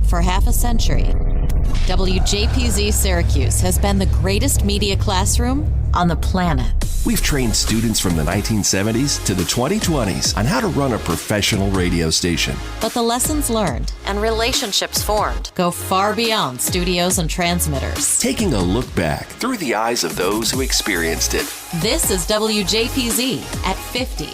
For half a century, WJPZ Syracuse has been the greatest media classroom on the planet. We've trained students from the 1970s to the 2020s on how to run a professional radio station. But the lessons learned and relationships formed go far beyond studios and transmitters. Taking a look back through the eyes of those who experienced it. This is WJPZ at 50.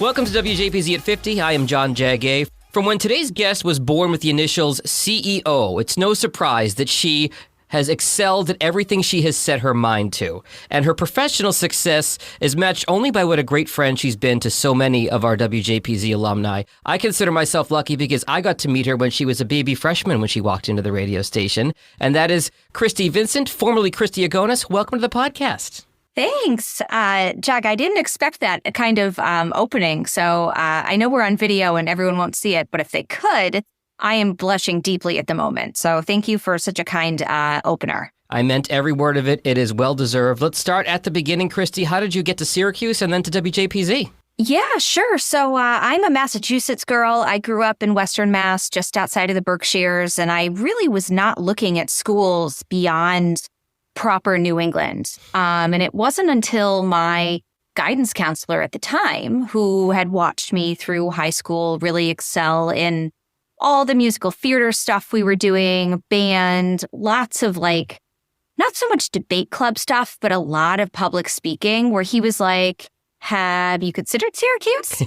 Welcome to WJPZ at 50. I am John Jagay. From when today's guest was born with the initials CEO, it's no surprise that she has excelled at everything she has set her mind to. And her professional success is matched only by what a great friend she's been to so many of our WJPZ alumni. I consider myself lucky because I got to meet her when she was a baby freshman when she walked into the radio station. And that is Christy Vincent, formerly Christy Ogonis. Welcome to the podcast. Thanks, Jack. I didn't expect that kind of opening. So I know we're on video and everyone won't see it, but if they could, I am blushing deeply at the moment. So thank you for such a kind opener. I meant every word of it. It is well-deserved. Let's start at the beginning, Christy. How did you get to Syracuse and then to WJPZ? Yeah, sure. So I'm a Massachusetts girl. I grew up in Western Mass, just outside of the Berkshires, and I really was not looking at schools beyond proper New England. And it wasn't until my guidance counselor at the time, who had watched me through high school really excel in all the musical theater stuff we were doing, band, lots of not so much debate club stuff, but a lot of public speaking, where he was like, have you considered Syracuse?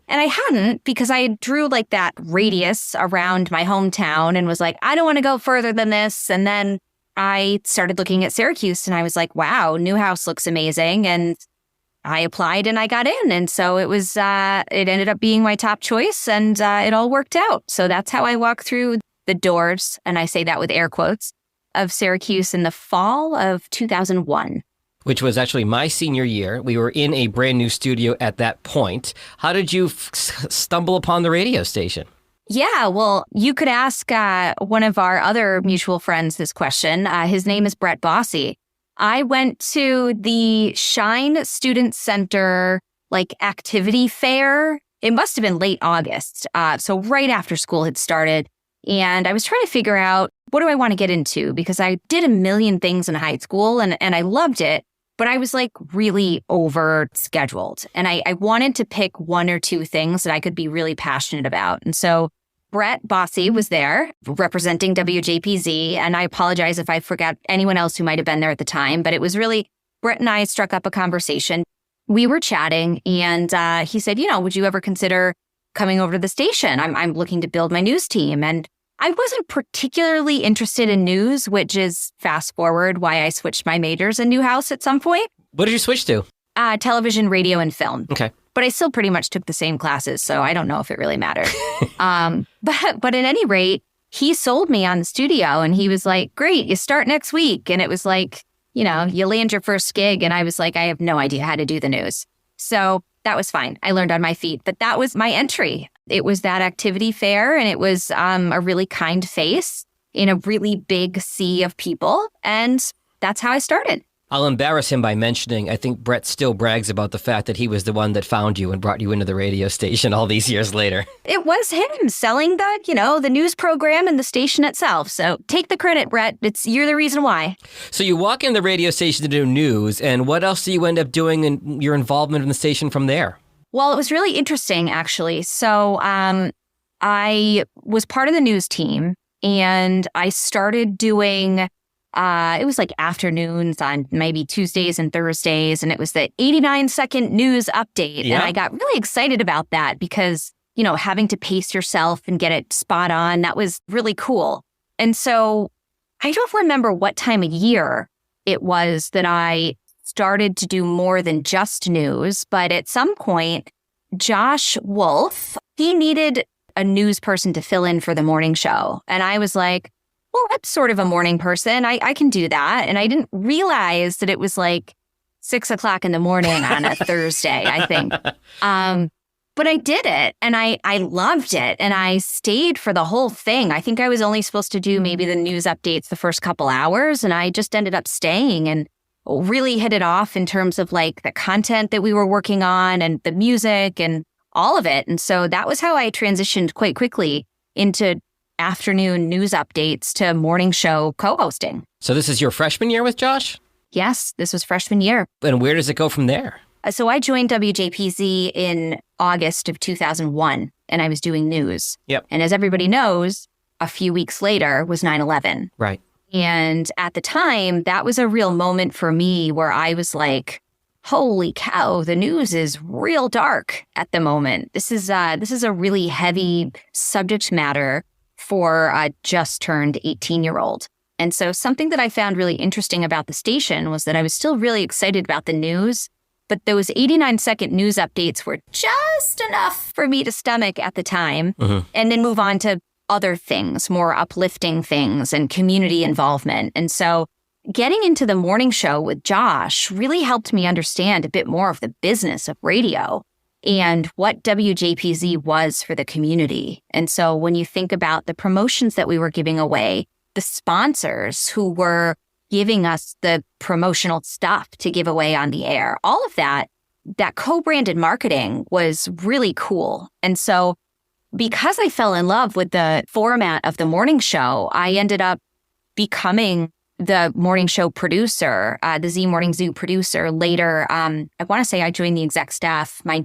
And I hadn't, because I drew that radius around my hometown and was like, I don't want to go further than this. And then I started looking at Syracuse and I was like, wow, Newhouse looks amazing. And I applied and I got in. And so it ended up being my top choice and it all worked out. So that's how I walked through the doors, and I say that with air quotes, of Syracuse in the fall of 2001. Which was actually my senior year. We were in a brand new studio at that point. How did you stumble upon the radio station? Yeah, well, you could ask one of our other mutual friends this question. His name is Brett Bosse. I went to the Shine Student Center activity fair. It must have been late August, so right after school had started. And I was trying to figure out, what do I want to get into? Because I did a million things in high school and I loved it, but I was really over scheduled. And I wanted to pick one or two things that I could be really passionate about. And so Brett Bosse was there representing WJPZ. And I apologize if I forgot anyone else who might have been there at the time, but it was really, Brett and I struck up a conversation. We were chatting and he said, would you ever consider coming over to the station? I'm looking to build my news team. And I wasn't particularly interested in news, which is fast forward why I switched my majors in Newhouse at some point. What did you switch to? Television, radio, and film. Okay. But I still pretty much took the same classes, so I don't know if it really mattered. But at any rate, he sold me on the studio and he was like, great, you start next week. And it was you land your first gig. And I was like, I have no idea how to do the news. So that was fine. I learned on my feet. But that was my entry. It was that activity fair, and it was a really kind face in a really big sea of people. And that's how I started. I'll embarrass him by mentioning, I think Brett still brags about the fact that he was the one that found you and brought you into the radio station all these years later. It was him selling the news program and the station itself. So take the credit, Brett. You're the reason why. So you walk in the radio station to do news, and what else do you end up doing in your involvement in the station from there? Well, it was really interesting, actually. So I was part of the news team, and I started doing it was afternoons on maybe Tuesdays and Thursdays, and it was the 89-second news update. Yeah. And I got really excited about that because, having to pace yourself and get it spot on, that was really cool. And so I don't remember what time of year it was that I started to do more than just news, but at some point, Josh Wolff, he needed a news person to fill in for the morning show. And I was like, well, I'm sort of a morning person. I can do that. And I didn't realize that it was 6 o'clock in the morning on a Thursday, I think. But I did it and I loved it. And I stayed for the whole thing. I think I was only supposed to do maybe the news updates the first couple hours. And I just ended up staying and really hit it off in terms of the content that we were working on and the music and all of it. And so that was how I transitioned quite quickly into afternoon news updates to morning show co-hosting. So this is your freshman year with Josh? Yes, this was freshman year. And where does it go from there? So I joined WJPZ in August of 2001, and I was doing news. Yep. And as everybody knows, a few weeks later was 9/11. Right. And at the time, that was a real moment for me where I was like, holy cow, the news is real dark at the moment. This is a really heavy subject matter for a just turned 18-year-old. And so something that I found really interesting about the station was that I was still really excited about the news, but those 89-second news updates were just enough for me to stomach at the time, and then move on to other things, more uplifting things and community involvement. And so getting into the morning show with Josh really helped me understand a bit more of the business of radio and what WJPZ was for the community. And so when you think about the promotions that we were giving away, the sponsors who were giving us the promotional stuff to give away on the air, all of that co-branded marketing was really cool. And so because I fell in love with the format of the morning show, I ended up becoming the morning show producer, the Z Morning Zoo producer. Later, I want to say I joined the exec staff my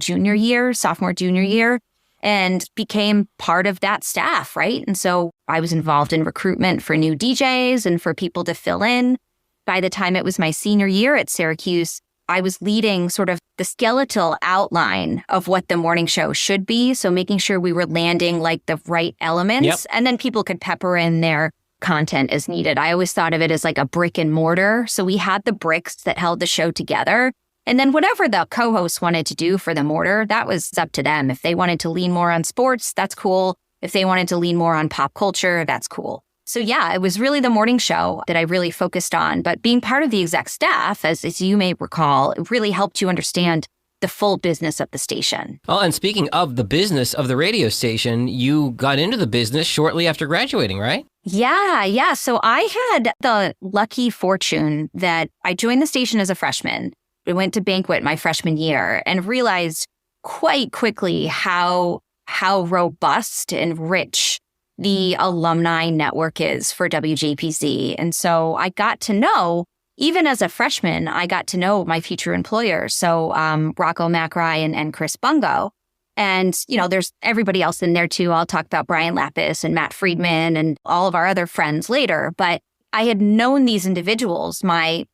sophomore, junior year, and became part of that staff, right? And so I was involved in recruitment for new DJs and for people to fill in. By the time it was my senior year at Syracuse, I was leading sort of the skeletal outline of what the morning show should be. So making sure we were landing like the right elements, and then people could pepper in their content as needed. I always thought of it as like a brick and mortar. So we had the bricks that held the show together. And then whatever the co-hosts wanted to do for the mortar, that was up to them. If they wanted to lean more on sports, that's cool. If they wanted to lean more on pop culture, that's cool. So yeah, it was really the morning show that I really focused on. But being part of the exec staff, as you may recall, it really helped you understand the full business of the station. Oh, and speaking of the business of the radio station, you got into the business shortly after graduating, right? Yeah. So I had the lucky fortune that I joined the station as a freshman. I went to Banquet my freshman year and realized quite quickly how robust and rich the alumni network is for WJPZ. And so I got to know, even as a freshman, I got to know my future employers. So Rocco, Macri, and Chris Bungo. And, there's everybody else in there too. I'll talk about Brian Lapis and Matt Friedman and all of our other friends later. But I had known these individuals, my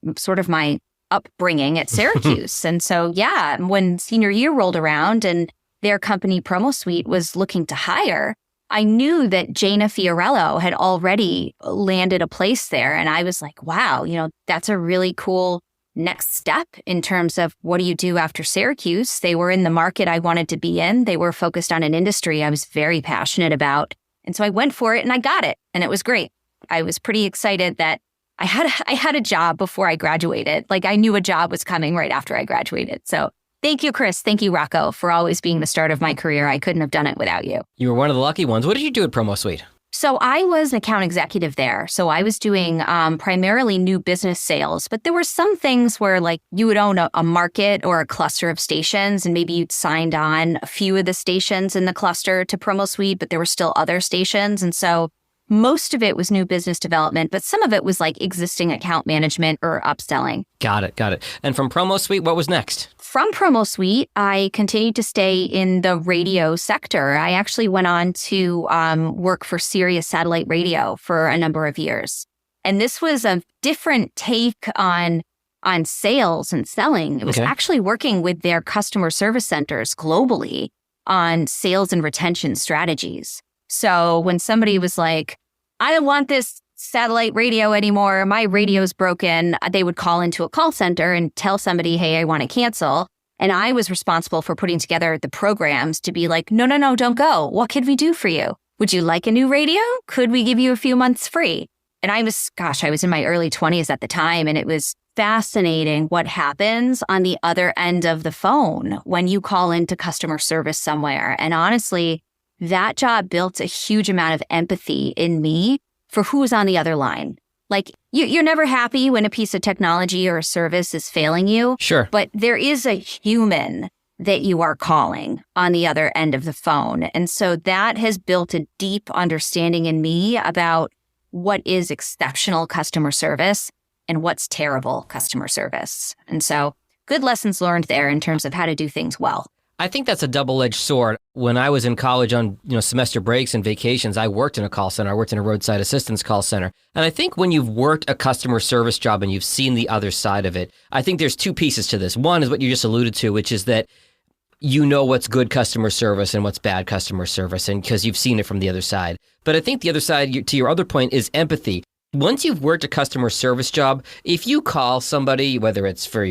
upbringing at Syracuse. And so, yeah, when senior year rolled around and their company PromoSuite was looking to hire, I knew that Jana Fiorello had already landed a place there. And I was like, wow, that's a really cool next step in terms of what do you do after Syracuse? They were in the market I wanted to be in. They were focused on an industry I was very passionate about. And so I went for it and I got it. And it was great. I was pretty excited that I had a job before I graduated. Like I knew a job was coming right after I graduated. So thank you, Chris. Thank you, Rocco, for always being the start of my career. I couldn't have done it without you. You were one of the lucky ones. What did you do at PromoSuite? So I was an account executive there. So I was doing primarily new business sales, but there were some things where like you would own a market or a cluster of stations and maybe you'd signed on a few of the stations in the cluster to PromoSuite, but there were still other stations. And so most of it was new business development, but some of it was like existing account management or upselling. Got it. And from PromoSuite, what was next? From PromoSuite, I continued to stay in the radio sector. I actually went on to work for Sirius Satellite Radio for a number of years. And this was a different take on sales and selling. It was actually working with their customer service centers globally on sales and retention strategies. So when somebody was like, I don't want this satellite radio anymore, my radio's broken, they would call into a call center and tell somebody, hey, I want to cancel. And I was responsible for putting together the programs to be like, no, don't go. What could we do for you? Would you like a new radio? Could we give you a few months free? And I was in my early 20s at the time, and it was fascinating what happens on the other end of the phone when you call into customer service somewhere. And honestly, that job built a huge amount of empathy in me for who was on the other line. Like, you're never happy when a piece of technology or a service is failing you. Sure. But there is a human that you are calling on the other end of the phone. And so that has built a deep understanding in me about what is exceptional customer service and what's terrible customer service. And so good lessons learned there in terms of how to do things well. I think that's a double-edged sword. When I was in college on semester breaks and vacations, I worked in a call center. I worked in a roadside assistance call center. And I think when you've worked a customer service job and you've seen the other side of it, I think there's two pieces to this. One is what you just alluded to, which is that you know what's good customer service and what's bad customer service, and because you've seen it from the other side. But I think the other side, to your other point, is empathy. Once you've worked a customer service job, if you call somebody, whether it's for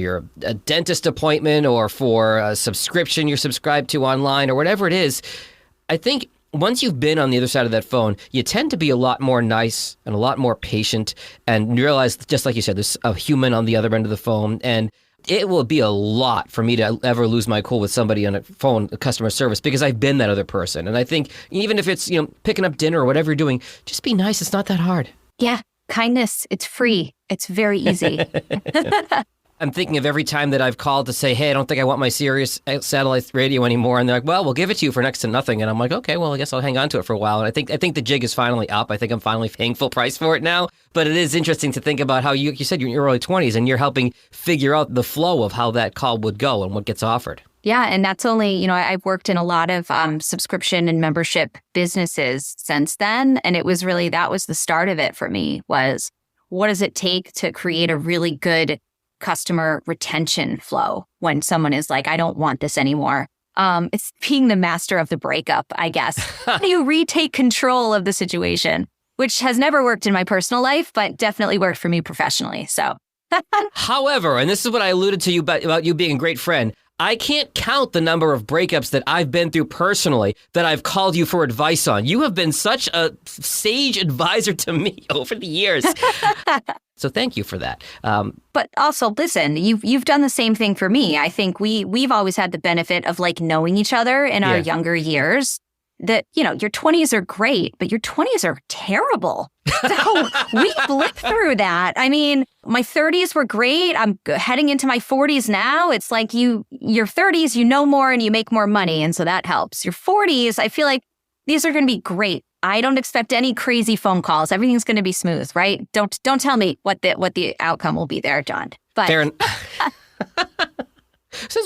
a dentist appointment or for a subscription you're subscribed to online or whatever it is, I think once you've been on the other side of that phone, you tend to be a lot more nice and a lot more patient and realize, just like you said, there's a human on the other end of the phone. And it will be a lot for me to ever lose my cool with somebody on a phone, customer service, because I've been that other person. And I think even if it's, picking up dinner or whatever you're doing, just be nice. It's not that hard. Yeah. Kindness, it's free. It's very easy. I'm thinking of every time that I've called to say, hey, I don't think I want my Sirius satellite radio anymore. And they're like, well, we'll give it to you for next to nothing. And I'm like, okay, well, I guess I'll hang on to it for a while. And I think the jig is finally up. I think I'm finally paying full price for it now. But it is interesting to think about how you said you're in your early 20s and you're helping figure out the flow of how that call would go and what gets offered. Yeah. And that's only, I've worked in a lot of subscription and membership businesses since then. And it was really, that was the start of it for me, was what does it take to create a really good customer retention flow when someone is like, I don't want this anymore. It's being the master of the breakup, I guess. How do you retake control of the situation, which has never worked in my personal life, but definitely worked for me professionally. So, however, and this is what I alluded to you about you being a great friend, I can't count the number of breakups that I've been through personally that I've called you for advice on. You have been such a sage advisor to me over the years. So thank you for that. But also, listen, you've done the same thing for me. I think we've always had the benefit of knowing each other in our younger years. That, your 20s are great, but your 20s are terrible. So we've lived through that. I mean, my 30s were great. I'm heading into my 40s now. It's like your 30s, you know more and you make more money. And so that helps. Your 40s, I feel like these are going to be great. I don't expect any crazy phone calls. Everything's going to be smooth, right? Don't tell me what the outcome will be there, John. But since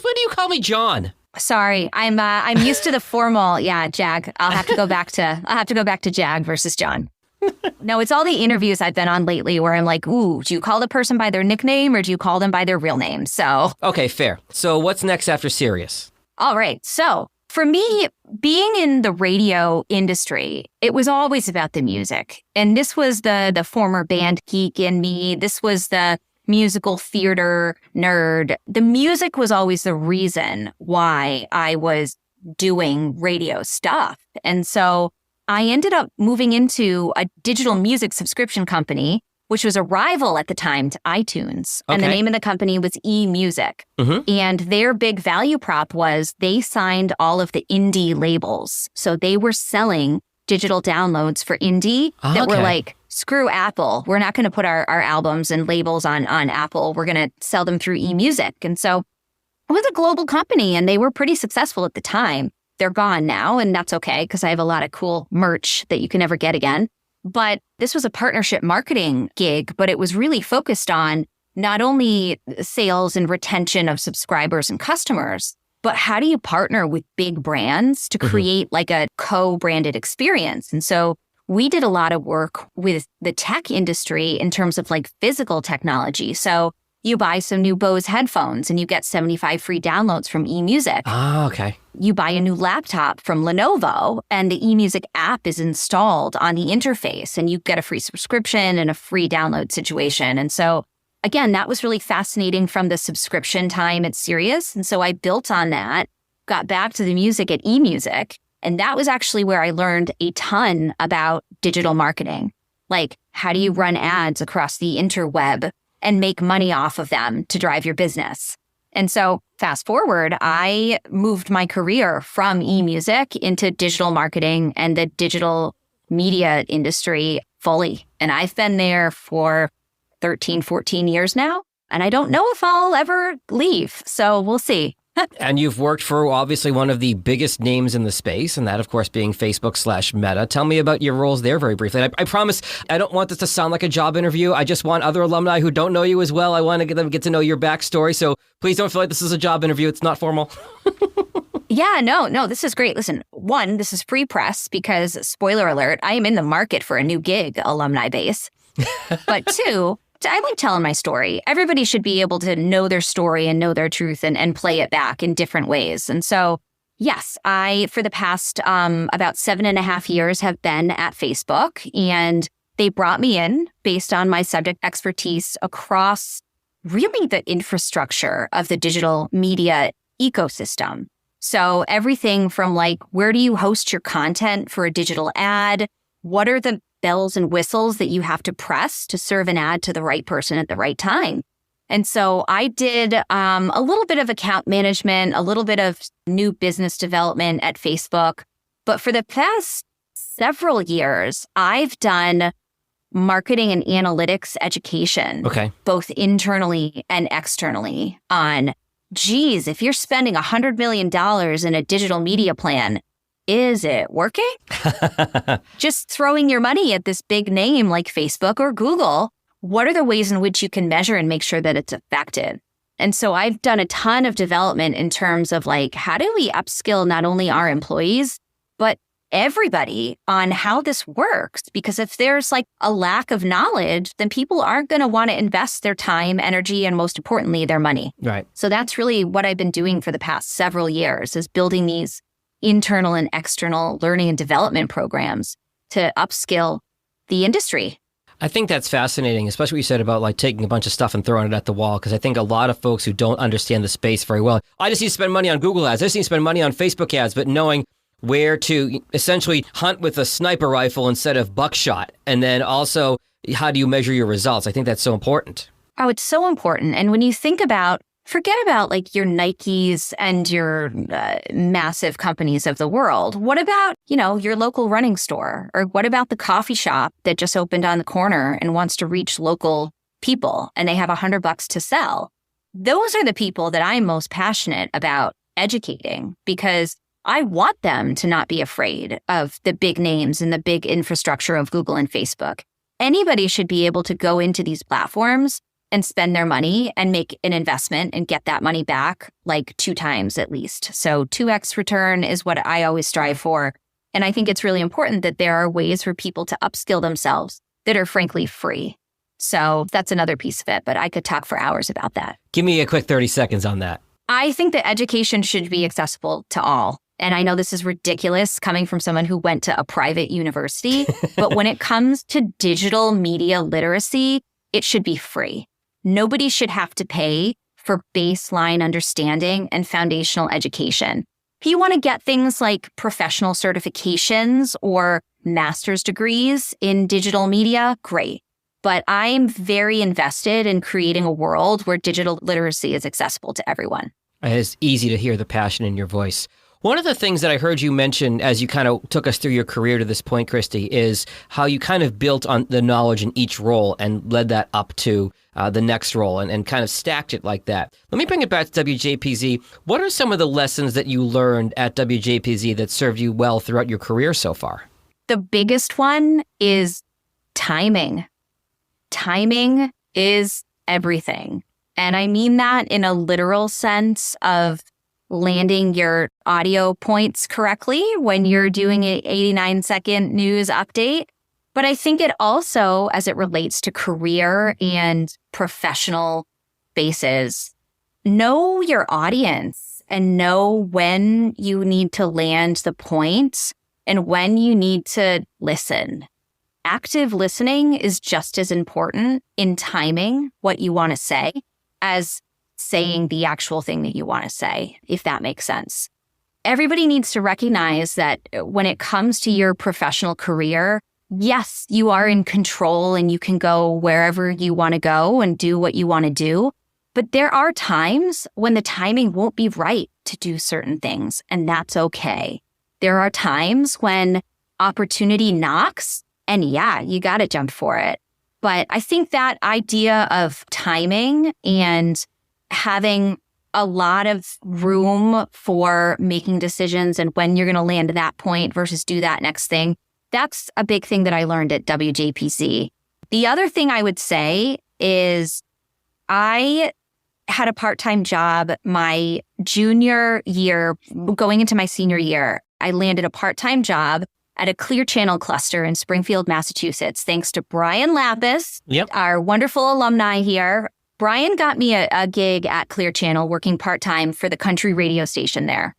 when do you call me John? Sorry, I'm used to the formal. Yeah, Jag. I'll have to go back to Jag versus John. No, it's all the interviews I've been on lately where I'm like, ooh, do you call the person by their nickname or do you call them by their real name? So okay, fair. So what's next after Sirius? All right. So for me, being in the radio industry, it was always about the music, and this was the former band geek in me. This was the musical theater nerd. The music was always the reason why I was doing radio stuff. And so I ended up moving into a digital music subscription company, which was a rival at the time to iTunes. Okay. And the name of the company was eMusic. Mm-hmm. And their big value prop was they signed all of the indie labels. So they were selling digital downloads for indie that were like, screw Apple. We're not going to put our albums and labels on Apple. We're going to sell them through eMusic. And so it was a global company and they were pretty successful at the time. They're gone now, and that's okay because I have a lot of cool merch that you can never get again. But this was a partnership marketing gig, but it was really focused on not only sales and retention of subscribers and customers, but how do you partner with big brands to create like a co-branded experience? And so we did a lot of work with the tech industry in terms of like physical technology. So you buy some new Bose headphones and you get 75 free downloads from eMusic. Ah, okay. You buy a new laptop from Lenovo and the eMusic app is installed on the interface and you get a free subscription and a free download situation. And so again, that was really fascinating from the subscription time at Sirius. And so I built on that, got back to the music at eMusic. And that was actually where I learned a ton about digital marketing. Like, how do you run ads across the interweb and make money off of them to drive your business? And so fast forward, I moved my career from eMusic into digital marketing and the digital media industry fully. And I've been there for 13, 14 years now. And I don't know if I'll ever leave. So we'll see. And you've worked for obviously one of the biggest names in the space, and that, of course, being Facebook/Meta. Tell me about your roles there very briefly. I promise I don't want this to sound like a job interview. I just want other alumni who don't know you as well. I want to get them to get to know your backstory. So please don't feel like this is a job interview. It's not formal. Yeah, no, this is great. Listen, one, this is free press because, spoiler alert, I am in the market for a new gig, alumni base. But two, I like telling my story. Everybody should be able to know their story and know their truth and play it back in different ways. And so, yes, I, for the past about 7.5 years, have been at Facebook, and they brought me in based on my subject expertise across really the infrastructure of the digital media ecosystem. So everything from like, where do you host your content for a digital ad? What are the bells and whistles that you have to press to serve an ad to the right person at the right time? And so I did a little bit of account management, a little bit of new business development at Facebook. But for the past several years, I've done marketing and analytics education, both internally and externally on, geez, if you're spending $100 million in a digital media plan, is it working? Just throwing your money at this big name like Facebook or Google, what are the ways in which you can measure and make sure that it's effective? And so I've done a ton of development in terms of like, how do we upskill not only our employees, but everybody on how this works? Because if there's like a lack of knowledge, then people aren't going to want to invest their time, energy, and most importantly, their money. Right. So that's really what I've been doing for the past several years, is building these internal and external learning and development programs to upskill the industry. I think that's fascinating, especially what you said about like taking a bunch of stuff and throwing it at the wall, because I think a lot of folks who don't understand the space very well, I just need to spend money on Google ads, I just need to spend money on Facebook ads, but knowing where to essentially hunt with a sniper rifle instead of buckshot. And then also, how do you measure your results? I think that's so important. Oh, it's so important. And when you think about, forget about like your Nikes and your massive companies of the world. What about, your local running store? Or what about the coffee shop that just opened on the corner and wants to reach local people and they have $100 to sell? Those are the people that I'm most passionate about educating, because I want them to not be afraid of the big names and the big infrastructure of Google and Facebook. Anybody should be able to go into these platforms and spend their money and make an investment and get that money back like 2 times at least. So 2x return is what I always strive for. And I think it's really important that there are ways for people to upskill themselves that are frankly free. So that's another piece of it, but I could talk for hours about that. Give me a quick 30 seconds on that. I think that education should be accessible to all. And I know this is ridiculous coming from someone who went to a private university, but when it comes to digital media literacy, it should be free. Nobody should have to pay for baseline understanding and foundational education. If you want to get things like professional certifications or master's degrees in digital media, great. But I'm very invested in creating a world where digital literacy is accessible to everyone. It's easy to hear the passion in your voice. One of the things that I heard you mention as you kind of took us through your career to this point, Christy, is how you kind of built on the knowledge in each role and led that up to the next role and kind of stacked it like that. Let me bring it back to WJPZ. What are some of the lessons that you learned at WJPZ that served you well throughout your career so far? The biggest one is timing. Timing is everything. And I mean that in a literal sense of landing your audio points correctly when you're doing an 89-second news update. But I think it also, as it relates to career and professional bases, know your audience and know when you need to land the point and when you need to listen. Active listening is just as important in timing what you want to say as saying the actual thing that you want to say, if that makes sense. Everybody needs to recognize that when it comes to your professional career, yes, you are in control and you can go wherever you want to go and do what you want to do. But there are times when the timing won't be right to do certain things, and that's okay. There are times when opportunity knocks, and yeah, you got to jump for it. But I think that idea of timing and having a lot of room for making decisions and when you're going to land at that point versus do that next thing. That's a big thing that I learned at WJPZ. The other thing I would say is I had a part-time job my junior year, going into my senior year. I landed a part-time job at a ClearChannel cluster in Springfield, Massachusetts, thanks to Brian Lapis, our wonderful alumni here. Brian got me a gig at ClearChannel working part-time for the country radio station there.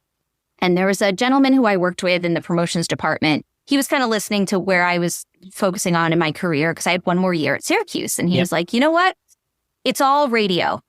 And there was a gentleman who I worked with in the promotions department. He was kind of listening to where I was focusing on in my career because I had one more year at Syracuse. And he was like, you know what? It's all radio.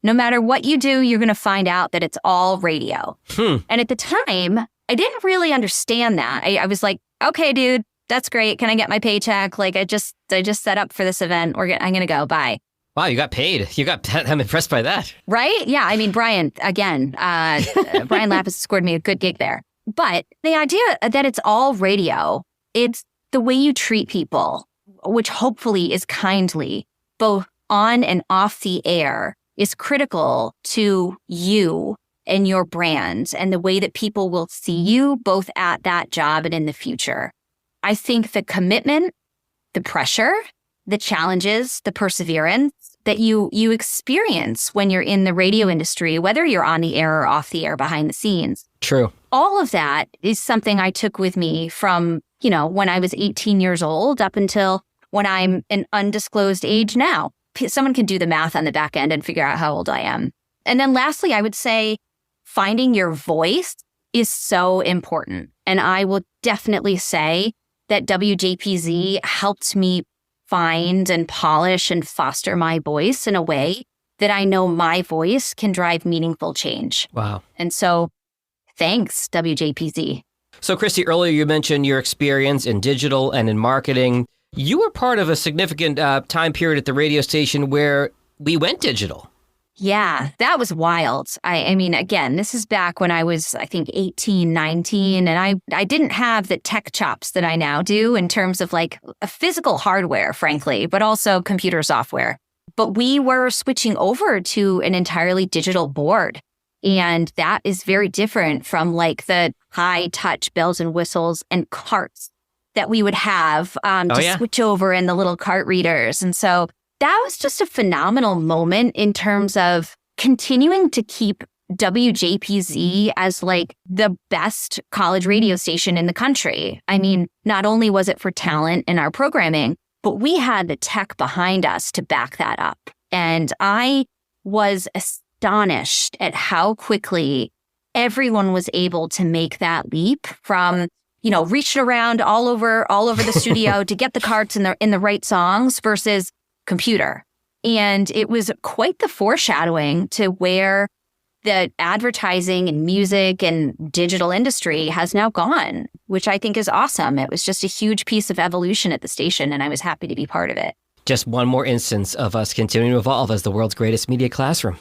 No matter what you do, you're going to find out that it's all radio. And at the time, I didn't really understand that. I was like, okay, dude, that's great. Can I get my paycheck? Like, I just set up for this event. I'm going to go. Bye. Wow, you got paid. I'm impressed by that. Right? Yeah. I mean, Brian, again, Brian Lapis scored me a good gig there. But the idea that it's all radio, it's the way you treat people, which hopefully is kindly, both on and off the air, is critical to you and your brand and the way that people will see you both at that job and in the future. I think the commitment, the pressure, the challenges, the perseverance that you experience when you're in the radio industry, whether you're on the air or off the air behind the scenes. True. All of that is something I took with me from, when I was 18 years old up until when I'm an undisclosed age now. Someone can do the math on the back end and figure out how old I am. And then lastly, I would say finding your voice is so important. And I will definitely say that WJPZ helped me find and polish and foster my voice in a way that I know my voice can drive meaningful change. Wow. And so thanks, WJPZ. So, Christy, earlier you mentioned your experience in digital and in marketing. You were part of a significant time period at the radio station where we went digital. Yeah, that was wild. I mean, again, this is back when I was, I think, 18, 19, and I didn't have the tech chops that I now do in terms of like a physical hardware, frankly, but also computer software. But we were switching over to an entirely digital board. And that is very different from like the high touch bells and whistles and carts that we would have switch over in the little cart readers. And so that was just a phenomenal moment in terms of continuing to keep WJPZ as like the best college radio station in the country. I mean, not only was it for talent in our programming, but we had the tech behind us to back that up. And I was astonished at how quickly everyone was able to make that leap from, reaching around all over the studio to get the carts in the right songs versus computer. And it was quite the foreshadowing to where the advertising and music and digital industry has now gone, which I think is awesome. It was just a huge piece of evolution at the station, and I was happy to be part of it. Just one more instance of us continuing to evolve as the world's greatest media classroom.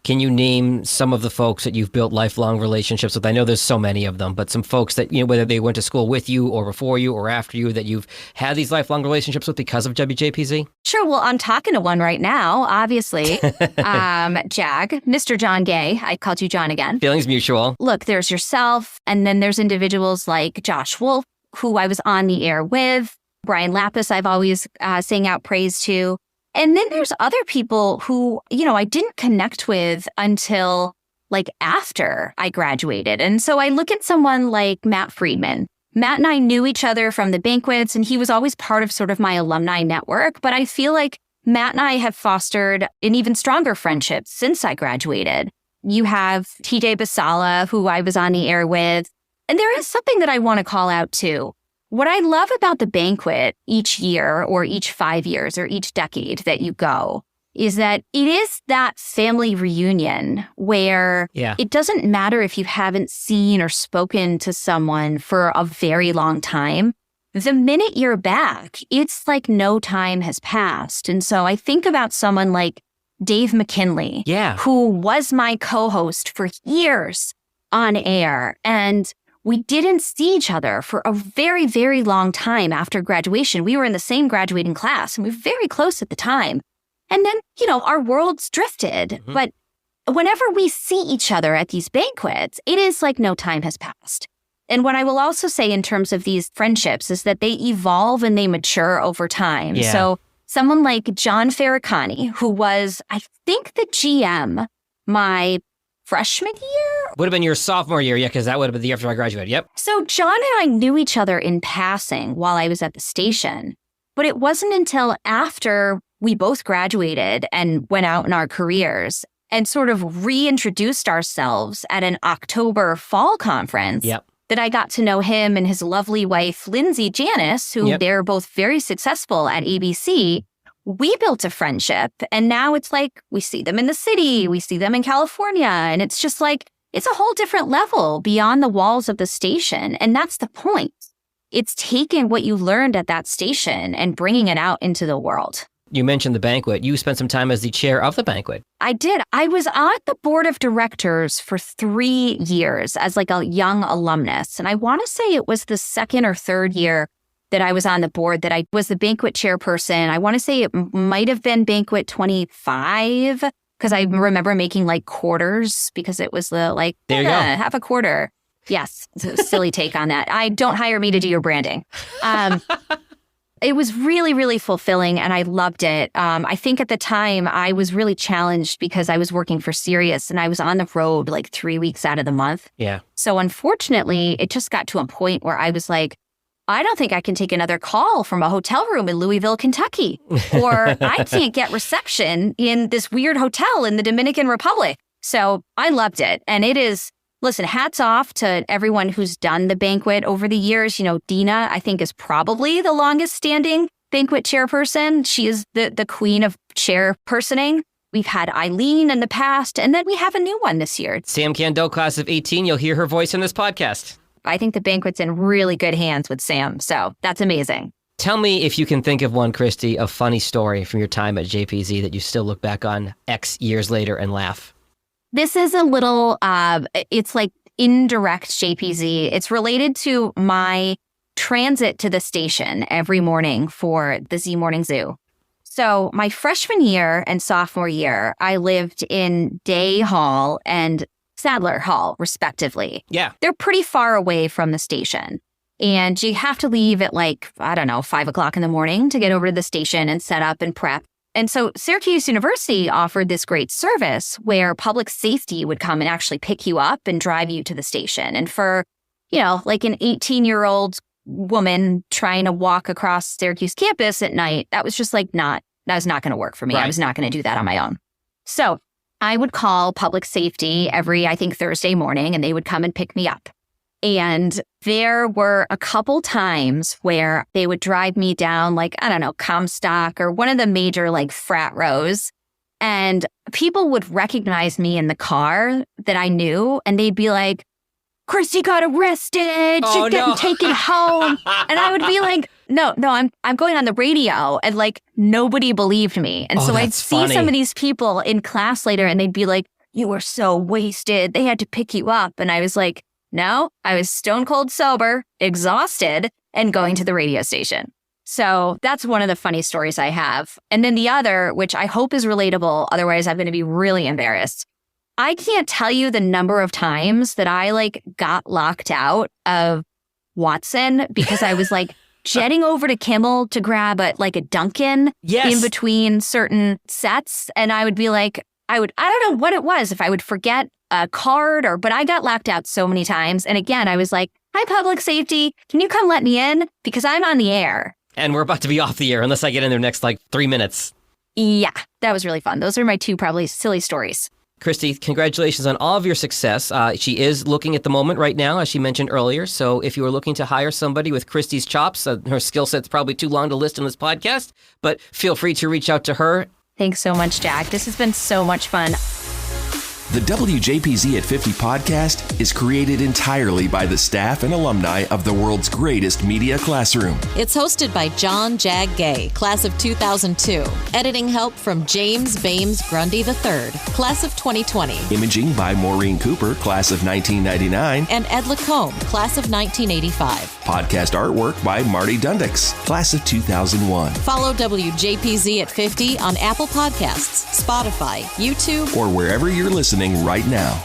Can you name some of the folks that you've built lifelong relationships with? I know there's so many of them, but some folks that, whether they went to school with you or before you or after you, that you've had these lifelong relationships with because of WJPZ? Sure. Well, I'm talking to one right now, obviously. Jag, Mr. John Gay. I called you John again. Feelings mutual. Look, there's yourself, and then there's individuals like Josh Wolff, who I was on the air with. Brian Lapis, I've always sang out praise to. And then there's other people who, I didn't connect with until like after I graduated. And so I look at someone like Matt Friedman. Matt and I knew each other from the banquets, and he was always part of sort of my alumni network. But I feel like Matt and I have fostered an even stronger friendship since I graduated. You have TJ Basala, who I was on the air with. And there is something that I want to call out too. What I love about the banquet each year or each 5 years or each decade that you go is that it is that family reunion where it doesn't matter if you haven't seen or spoken to someone for a very long time. The minute you're back, it's like no time has passed. And so I think about someone like Dave McKinley, who was my co-host for years on air. And we didn't see each other for a very, very long time after graduation. We were in the same graduating class, and we were very close at the time. And then, our worlds drifted. Mm-hmm. But whenever we see each other at these banquets, it is like no time has passed. And what I will also say in terms of these friendships is that they evolve and they mature over time. Yeah. So someone like John Farrakani, who was, I think, the GM my freshman year. Would have been your sophomore year, yeah, because that would have been the year after I graduated. Yep. So John and I knew each other in passing while I was at the station. But it wasn't until after we both graduated and went out in our careers and sort of reintroduced ourselves at an October fall conference that I got to know him and his lovely wife, Lindsay Janice, who they're both very successful at ABC. We built a friendship, and now it's like we see them in the city, we see them in California, and it's just like it's a whole different level beyond the walls of the station. And that's the point. It's taking what you learned at that station and bringing it out into the world. You mentioned the Banquet. You spent some time as the chair of the Banquet. I did. I was on the board of directors for 3 years as like a young alumnus. And I want to say it was the second or third year that I was on the board that I was the Banquet chairperson. I want to say it might have been Banquet 25 because I remember making like quarters because it was the like, there you go. Half a quarter. Yes. It's a silly take on that. Don't hire me to do your branding. It was really, really fulfilling and I loved it. I think at the time I was really challenged because I was working for Sirius and I was on the road like 3 weeks out of the month. Yeah. So unfortunately, it just got to a point where I was like, I don't think I can take another call from a hotel room in Louisville, Kentucky, or I can't get reception in this weird hotel in the Dominican Republic. So I loved it. And it is, listen, hats off to everyone who's done the Banquet over the years. You know, Dina, I think, is probably the longest standing Banquet chairperson. She is the queen of chairpersoning. We've had Eileen in the past, and then we have a new one this year. Sam Candell, class of 18. You'll hear her voice in this podcast. I think the Banquet's in really good hands with Sam, so that's amazing. Tell me if you can think of one, Christy, a funny story from your time at JPZ that you still look back on X years later and laugh. This is a little, it's like indirect JPZ. It's related to my transit to the station every morning for the Z Morning Zoo. So my freshman year and sophomore year, I lived in Day Hall and Sadler Hall, respectively. Yeah. They're pretty far away from the station. And you have to leave at like, 5 o'clock in the morning to get over to the station and set up and prep. And so Syracuse University offered this great service where public safety would come and actually pick you up and drive you to the station. And for, like an 18-year-old woman trying to walk across Syracuse campus at night, that was just like that was not going to work for me. Right. I was not going to do that on my own. So I would call public safety every, I think, Thursday morning, and they would come and pick me up. And there were a couple times where they would drive me down, like, Comstock or one of the major, like, frat rows. And people would recognize me in the car that I knew, and they'd be like, Christy got arrested. She's getting taken home. And I would be like, no, I'm going on the radio. And like, nobody believed me. And so I'd see some of these people in class later and they'd be like, you were so wasted. They had to pick you up. And I was like, no, I was stone cold sober, exhausted, and going to the radio station. So that's one of the funny stories I have. And then the other, which I hope is relatable, otherwise I'm going to be really embarrassed. I can't tell you the number of times that I like got locked out of Watson because I was like jetting over to Kimmel to grab a Dunkin' in between certain sets. And I would be like, I don't know what it was, if I would forget a card but I got locked out so many times. And again, I was like, hi, public safety, can you come let me in? Because I'm on the air. And we're about to be off the air unless I get in there next 3 minutes. Yeah, that was really fun. Those are my two probably silly stories. Christy, congratulations on all of your success. She is looking at the moment right now, as she mentioned earlier. So if you are looking to hire somebody with Christy's chops, her skill set's probably too long to list in this podcast, but feel free to reach out to her. Thanks so much, Jack. This has been so much fun. The WJPZ at 50 podcast is created entirely by the staff and alumni of the world's greatest media classroom. It's hosted by John Jag Gay, class of 2002. Editing help from James Bames Grundy III, class of 2020. Imaging by Maureen Cooper, class of 1999. And Ed Lacombe, class of 1985. Podcast artwork by Marty Dundix, class of 2001. Follow WJPZ at 50 on Apple Podcasts, Spotify, YouTube, or wherever you're listening right now.